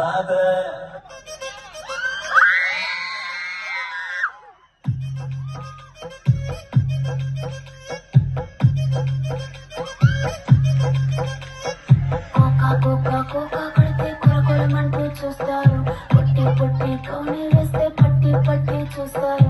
Father. Coca కడితే కొరకొరమంటూ చూస్తారు, పొట్టి పొట్టి కౌని వేస్తే పట్టి పట్టి చూస్తారు.